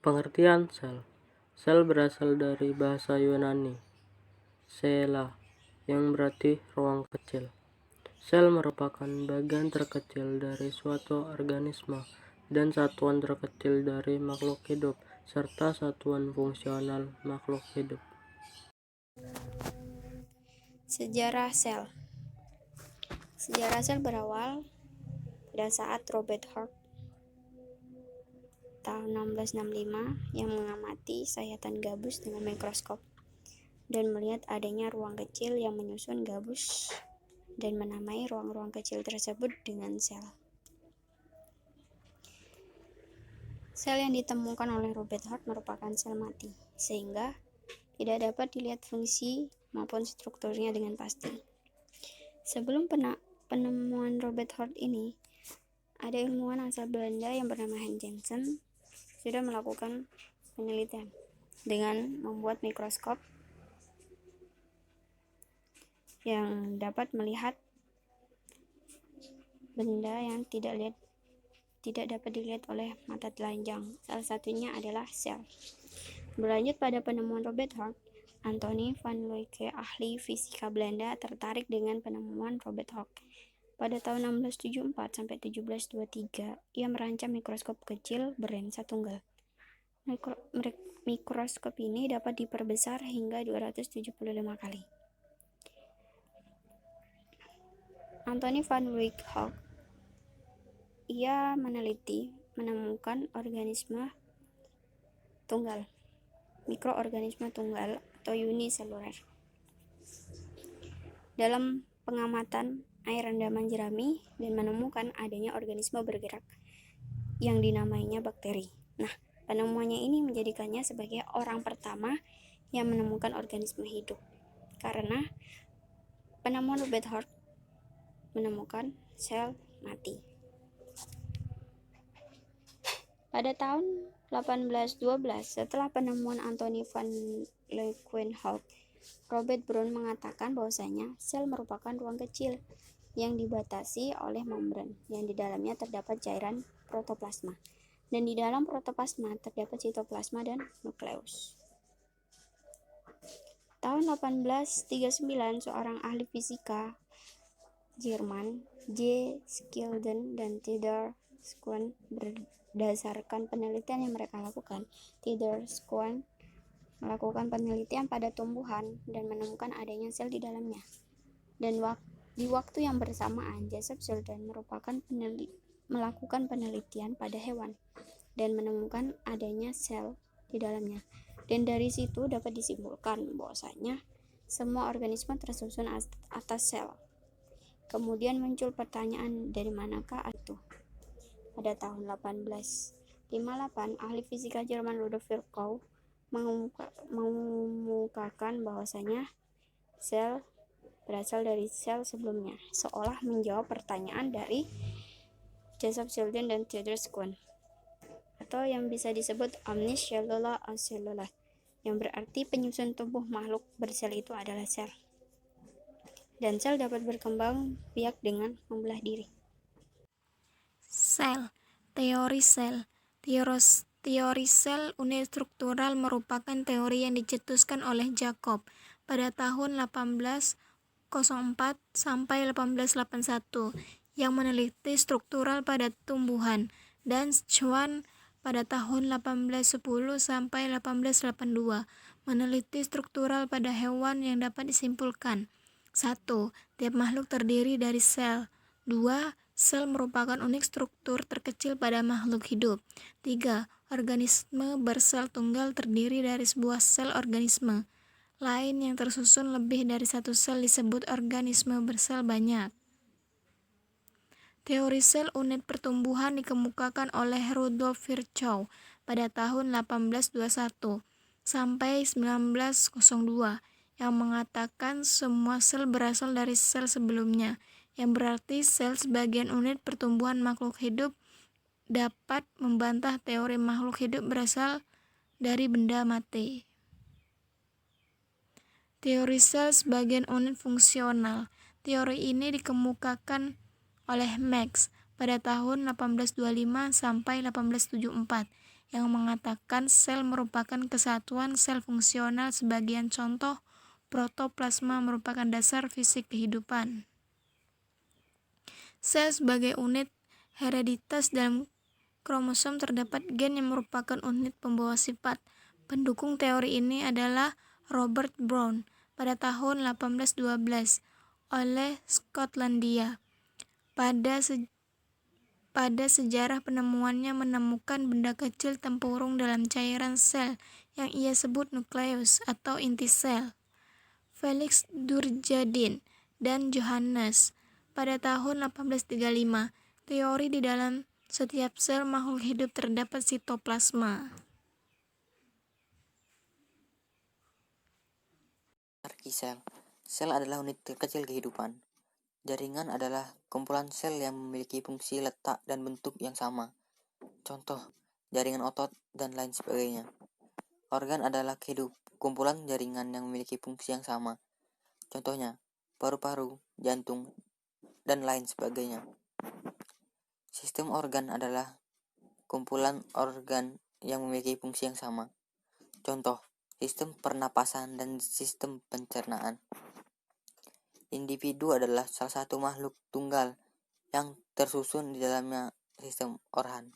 Pengertian sel. Sel berasal dari bahasa Yunani, cella, yang berarti ruang kecil. Sel merupakan bagian terkecil dari suatu organisme dan satuan terkecil dari makhluk hidup, serta satuan fungsional makhluk hidup. Sejarah sel. Sejarah sel berawal pada saat Robert Hooke tahun 1665 yang mengamati sayatan gabus dengan mikroskop dan melihat adanya ruang kecil yang menyusun gabus dan menamai ruang-ruang kecil tersebut dengan sel. Sel yang ditemukan oleh Robert Hooke merupakan sel mati, sehingga tidak dapat dilihat fungsi maupun strukturnya dengan pasti. Sebelum penemuan Robert Hooke ini, ada ilmuwan asal Belanda yang bernama Hans Janssen sudah melakukan penelitian dengan membuat mikroskop yang dapat melihat benda yang tidak dapat dilihat oleh mata telanjang. Salah satunya adalah sel. Berlanjut pada penemuan Robert Hooke, Anthony van Leeuwenhoek, ahli fisika Belanda, tertarik dengan penemuan Robert Hooke. Pada tahun 1674 sampai 1723, ia merancang mikroskop kecil berlensa tunggal. Mikroskop ini dapat diperbesar hingga 275 kali. Anthony van Leeuwenhoek, ia menemukan organisme tunggal, mikroorganisme tunggal atau uniseluler. Dalam pengamatan air rendaman jerami dan menemukan adanya organisme bergerak yang dinamainya bakteri. Nah, penemuannya ini menjadikannya sebagai orang pertama yang menemukan organisme hidup, karena penemuan Robert Hooke menemukan sel mati. Pada tahun 1812, setelah penemuan Anthony van Leeuwenhoek, Robert Brown mengatakan bahwasanya sel merupakan ruang kecil yang dibatasi oleh membran, yang di dalamnya terdapat cairan protoplasma, dan di dalam protoplasma terdapat sitoplasma dan nukleus. Tahun 1839, seorang ahli fisika Jerman, J. Schleiden dan Theodor Schwann, berdasarkan penelitian yang mereka lakukan, Theodor Schwann melakukan penelitian pada tumbuhan dan menemukan adanya sel di dalamnya. Dan di waktu yang bersamaan, Joseph Schleiden melakukan penelitian pada hewan dan menemukan adanya sel di dalamnya. Dan dari situ dapat disimpulkan bahwasanya semua organisme tersusun atas sel. Kemudian muncul pertanyaan, dari manakah itu? Pada tahun 1858, ahli fisika Jerman Rudolf Virchow mengemukakan bahwasanya sel berasal dari sel sebelumnya, seolah menjawab pertanyaan dari Joseph Schleiden dan Theodor Schwann, atau yang bisa disebut omnis cellula cellula, yang berarti penyusun tubuh makhluk bersel itu adalah sel, dan sel dapat berkembang biak dengan membelah diri. Sel. Teori sel. Teori sel unit struktural merupakan teori yang dicetuskan oleh Jacob pada tahun 1804 sampai 1881 yang meneliti struktural pada tumbuhan, dan Schwann pada tahun 1810 sampai 1882 meneliti struktural pada hewan yang dapat disimpulkan. 1. Tiap makhluk terdiri dari sel. 2. Sel merupakan unit struktur terkecil pada makhluk hidup. 3. Organisme bersel tunggal terdiri dari sebuah sel organisme lain yang tersusun lebih dari satu sel disebut organisme bersel banyak. Teori sel unit pertumbuhan dikemukakan oleh Rudolf Virchow pada tahun 1821 sampai 1902 yang mengatakan semua sel berasal dari sel sebelumnya, yang berarti sel sebagai unit pertumbuhan makhluk hidup dapat membantah teori makhluk hidup berasal dari benda mati. Teori sel sebagai unit fungsional. Teori ini dikemukakan oleh Max pada tahun 1825 sampai 1874 yang mengatakan sel merupakan kesatuan sel fungsional. Sebagian contoh protoplasma merupakan dasar fisik kehidupan. Sel sebagai unit hereditas dalam kromosom terdapat gen yang merupakan unit pembawa sifat. Pendukung teori ini adalah Robert Brown pada tahun 1812 oleh Skotlandia. Pada sejarah penemuannya menemukan benda kecil tempurung dalam cairan sel yang ia sebut nukleus atau inti sel. Felix Durjardin dan Johannes pada tahun 1835 teori di dalam setiap sel makhluk hidup terdapat sitoplasma. Hierarki sel. Sel adalah unit terkecil kehidupan. Jaringan adalah kumpulan sel yang memiliki fungsi letak dan bentuk yang sama. Contoh, jaringan otot dan lain sebagainya. Organ adalah kumpulan jaringan yang memiliki fungsi yang sama. Contohnya, paru-paru, jantung, dan lain sebagainya. Sistem organ adalah kumpulan organ yang memiliki fungsi yang sama. Contoh, sistem pernapasan dan sistem pencernaan. Individu adalah salah satu makhluk tunggal yang tersusun di dalamnya sistem organ.